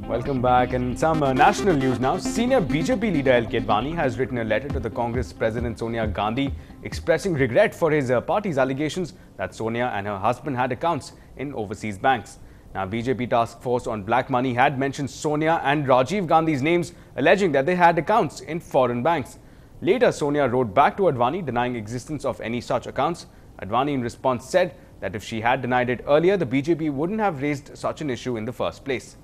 Welcome back. And some national news now. Senior BJP leader L.K. Advani has written a letter to the Congress President Sonia Gandhi expressing regret for his party's allegations that Sonia and her husband had accounts in overseas banks. Now, BJP task force on black money had mentioned Sonia and Rajiv Gandhi's names, alleging that they had accounts in foreign banks. Later, Sonia wrote back to Advani denying existence of any such accounts. Advani in response said that if she had denied it earlier, the BJP wouldn't have raised such an issue in the first place.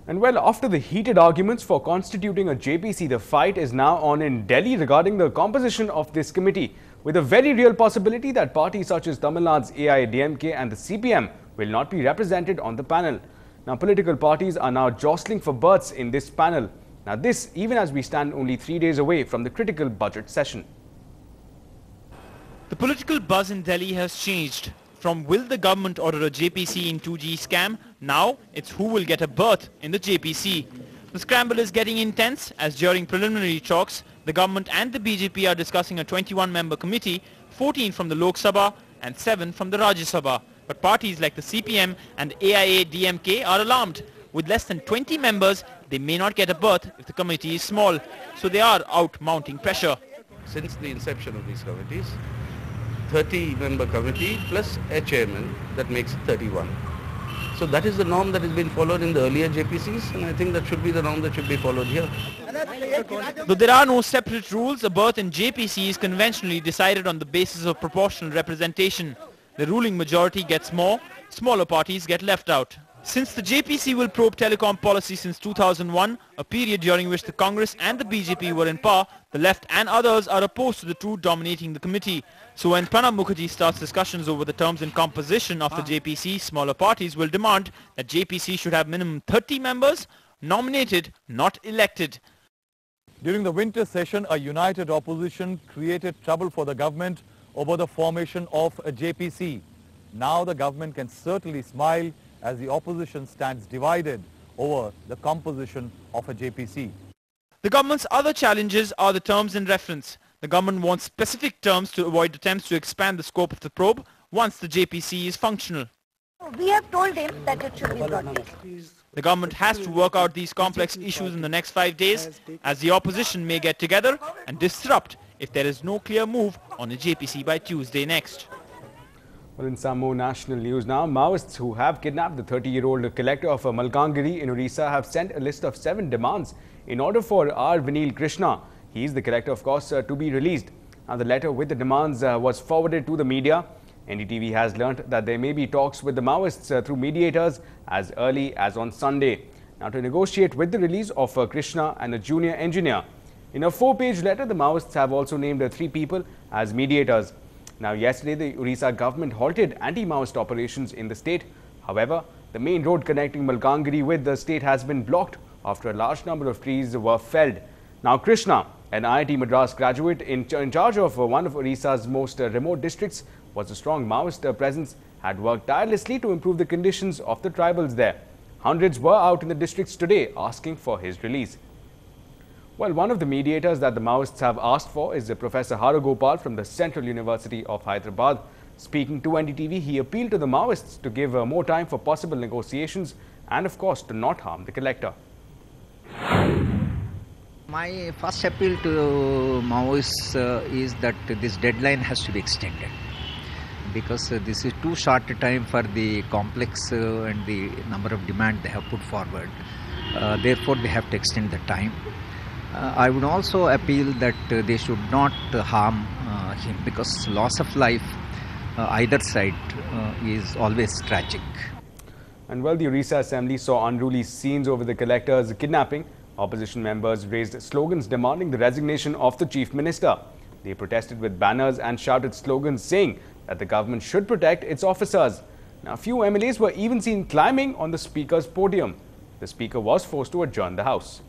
And well, after the heated arguments for constituting a JPC, the fight is now on in Delhi regarding the composition of this committee, with a very real possibility that parties such as Tamil Nadu's AIADMK and the CPM will not be represented on the panel. Now, political parties are now jostling for berths in this panel. Now, this even as we stand only 3 days away from the critical budget session. The political buzz in Delhi has changed. From will the government order a JPC in 2G scam, now it's who will get a berth in the JPC. The scramble is getting intense as during preliminary talks, the government and the BJP are discussing a 21-member committee, 14 from the Lok Sabha and 7 from the Rajya Sabha. But parties like the CPM and AIADMK are alarmed. With less than 20 members, they may not get a berth if the committee is small. So they are out mounting pressure. Since the inception of these committees, 30-member committee plus a chairman, that makes it 31. So that is the norm that has been followed in the earlier JPCs, and I think that should be the norm that should be followed here. Though there are no separate rules, a berth in JPC is conventionally decided on the basis of proportional representation. The ruling majority gets more, smaller parties get left out. Since the JPC will probe telecom policy since 2001, a period during which the Congress and the BJP were in power, the left and others are opposed to the two dominating the committee. So when Pranab Mukherjee starts discussions over the terms and composition of the JPC, smaller parties will demand that JPC should have minimum 30 members, nominated, not elected. During the winter session, a united opposition created trouble for the government over the formation of a JPC. Now the government can certainly smile as the opposition stands divided over the composition of a JPC. The government's other challenges are the terms and reference. The government wants specific terms to avoid attempts to expand the scope of the probe once the JPC is functional. We have told him that it should be broad-based. The government has to work out these complex issues in the next 5 days, as the opposition may get together and disrupt if there is no clear move on the JPC by Tuesday next. Well, in some more national news now, Maoists who have kidnapped the 30-year-old collector of Malkangiri in Orissa have sent a list of 7 demands in order for R. Vinil Krishna, he is the collector of course, to be released. Now, the letter with the demands was forwarded to the media. NDTV has learnt that there may be talks with the Maoists through mediators as early as on Sunday. Now, to negotiate with the release of Krishna and a junior engineer. In a 4-page letter, the Maoists have also named 3 people as mediators. Now, yesterday, the Orissa government halted anti-Maoist operations in the state. However, the main road connecting Malkangiri with the state has been blocked after a large number of trees were felled. Now, Krishna, an IIT Madras graduate in charge of one of Orissa's most remote districts, was a strong Maoist presence, had worked tirelessly to improve the conditions of the tribals there. Hundreds were out in the districts today asking for his release. Well, one of the mediators that the Maoists have asked for is Professor Haragopal from the Central University of Hyderabad. Speaking to NDTV, he appealed to the Maoists to give more time for possible negotiations and, of course, to not harm the collector. My first appeal to Maoists is that this deadline has to be extended, because this is too short a time for the complex and the number of demands they have put forward. Therefore, they have to extend the time. I would also appeal that they should not harm him, because loss of life either side is always tragic. And while the Orissa Assembly saw unruly scenes over the collector's kidnapping, opposition members raised slogans demanding the resignation of the Chief Minister. They protested with banners and shouted slogans saying that the government should protect its officers. Now, a few MLAs were even seen climbing on the Speaker's podium. The Speaker was forced to adjourn the House.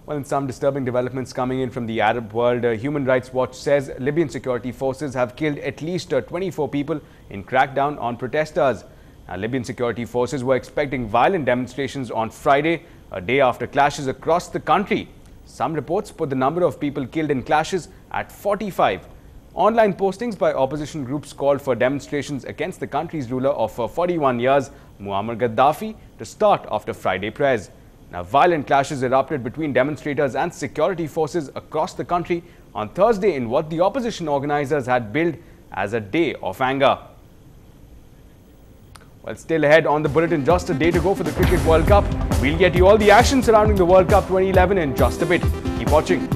Well, in some disturbing developments coming in from the Arab world, Human Rights Watch says Libyan security forces have killed at least 24 people in crackdown on protesters. Now, Libyan security forces were expecting violent demonstrations on Friday, a day after clashes across the country Some reports put the number of people killed in clashes at 45. Online postings by opposition groups called for demonstrations against the country's ruler of 41 years, Muammar Gaddafi, to start after Friday prayers. Now, violent clashes erupted between demonstrators and security forces across the country on Thursday in what the opposition organizers had billed as a day of anger. Well, still ahead on the bulletin, just a day to go for the Cricket World Cup. We'll get you all the action surrounding the World Cup 2011 in just a bit. Keep watching.